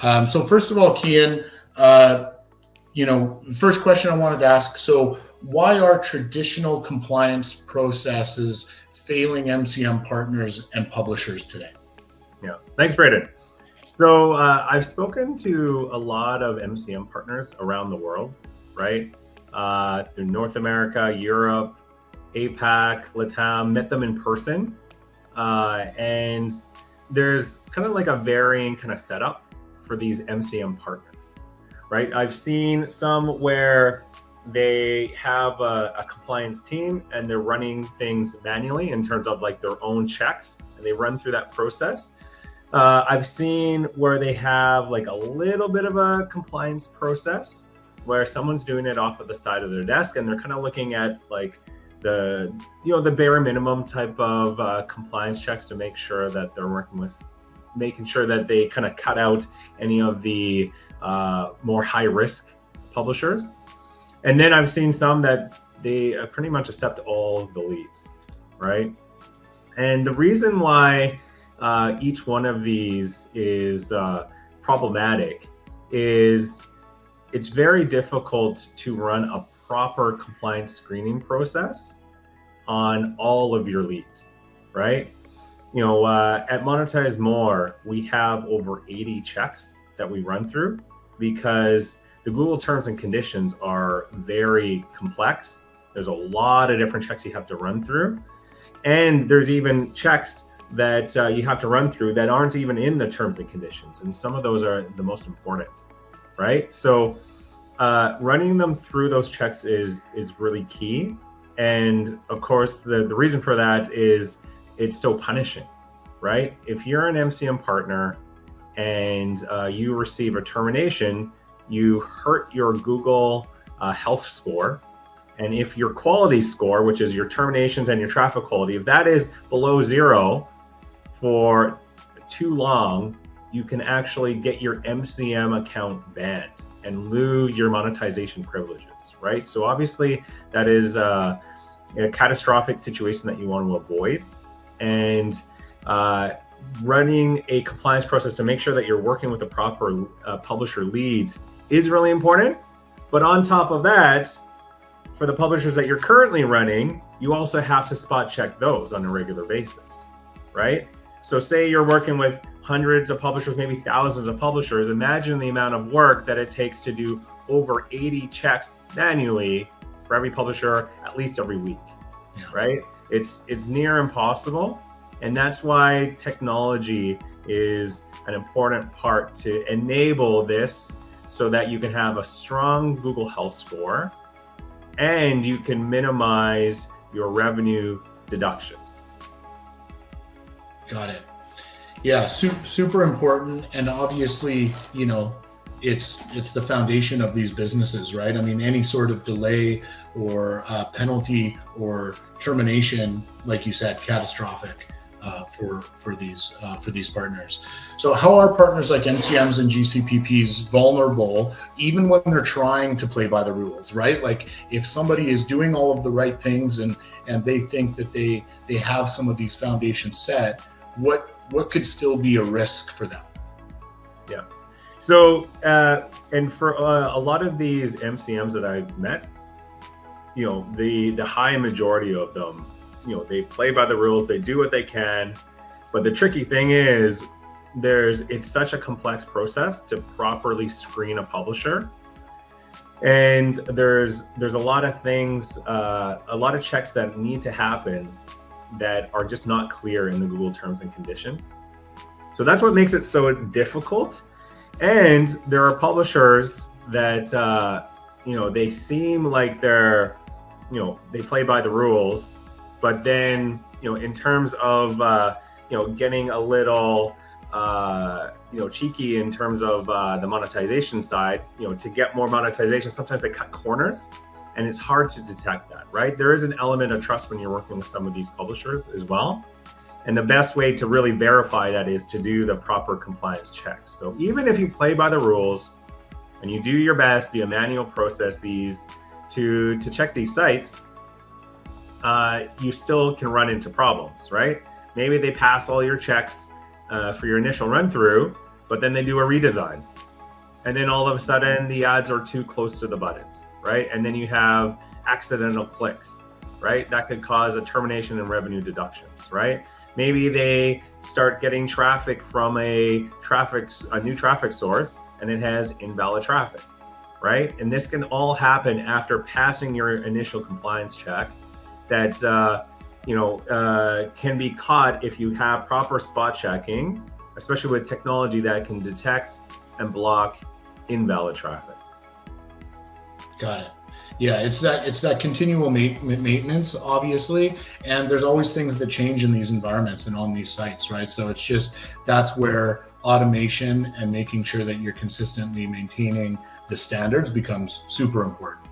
So first of all, Kean, first question I wanted to ask. So why are traditional compliance processes failing MCM partners and publishers today? Yeah, thanks, Braden. So I've spoken to a lot of MCM partners around the world, right? Through North America, Europe, APAC, LATAM, met them in person. And there's kind of like a varying kind of setup for these MCM partners, right? I've seen some where they have a compliance team and they're running things manually in terms of like their own checks, and they run through that process. I've seen where they have like a little bit of a compliance process where someone's doing it off of the side of their desk, and they're kind of looking at like the bare minimum type of compliance checks to make sure that they're working with, making sure that they kind of cut out any of the more high risk publishers. And then I've seen some that they pretty much accept all of the leads, right? And the reason why each one of these is problematic is it's very difficult to run a proper compliance screening process on all of your leads, right? At Monetize More, we have over 80 checks that we run through because the Google terms and conditions are very complex. There's a lot of different checks you have to run through. And there's even checks that you have to run through that aren't even in the terms and conditions. And some of those are the most important, right? So running them through those checks is really key. And of course, the reason for that is it's so punishing, right? If you're an MCM partner and you receive a termination, you hurt your Google health score. And if your quality score, which is your terminations and your traffic quality, if that is below 0 for too long, you can actually get your MCM account banned and lose your monetization privileges, right? So obviously that is a catastrophic situation that you want to avoid. And running a compliance process to make sure that you're working with the proper publisher leads is really important. But on top of that, for the publishers that you're currently running, you also have to spot check those on a regular basis, right? So say you're working with hundreds of publishers, maybe thousands of publishers. Imagine the amount of work that it takes to do over 80 checks manually for every publisher, at least every week, right? It's near impossible. And that's why technology is an important part to enable this so that you can have a strong Google Health score and you can minimize your revenue deductions. Got it. Yeah, super important. And obviously, it's the foundation of these businesses, right? I mean, any sort of delay or penalty or termination, like you said, catastrophic for these partners. So how are partners like MCMs and GCPPs vulnerable even when they're trying to play by the rules, right? Like if somebody is doing all of the right things and they think that they have some of these foundations set, what could still be a risk for them? Yeah. So, and for a lot of these MCMs that I've met, the high majority of them, they play by the rules, they do what they can. But the tricky thing is it's such a complex process to properly screen a publisher. And there's a lot of things, a lot of checks that need to happen that are just not clear in the Google terms and conditions. So that's what makes it so difficult. And there are publishers that, they seem like they're, they play by the rules, but then, in terms of, getting a little, cheeky in terms of the monetization side, to get more monetization, sometimes they cut corners. And it's hard to detect that, right? There is an element of trust when you're working with some of these publishers as well. And the best way to really verify that is to do the proper compliance checks. So even if you play by the rules and you do your best via manual processes to check these sites, you still can run into problems, right? Maybe they pass all your checks for your initial run through, but then they do a redesign. And then all of a sudden the ads are too close to the buttons, right? And then you have accidental clicks, right? That could cause a termination in revenue deductions, right? Maybe they start getting traffic from a new traffic source, and it has invalid traffic, right? And this can all happen after passing your initial compliance check that can be caught if you have proper spot checking, especially with technology that can detect and block invalid traffic. Got it. Yeah, it's that continual maintenance, obviously, and there's always things that change in these environments and on these sites, right? So it's just, that's where automation and making sure that you're consistently maintaining the standards becomes super important.